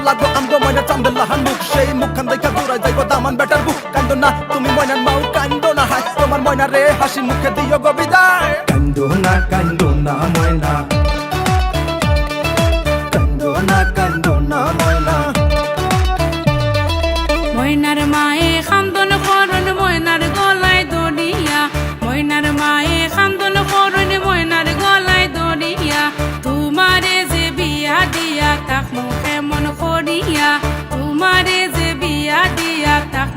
লাগবো আমগো ময়না চান্দেল্লাহার মুখ সেই মুখখান দেখা দূরায় যাইবো দামান বেটার বুক কান্দো না তুমি ময়নার মাও কান্দো না হায় তোমার ময়না রে হাসি মুখে দিও গো বিদায় কান্দো না ময়না কান্দো না ময়না ময়নার মায়ে খান্দন করন ময়নার গলায় দড়িয়া ময়নার মায়ে খান্দন করন ময়নার গলায় দড়িয়া তোমারে যে বিয়া দিয়া তাক মুখে মন করিয়া তোমারে যে বিয়া দিয়া তাক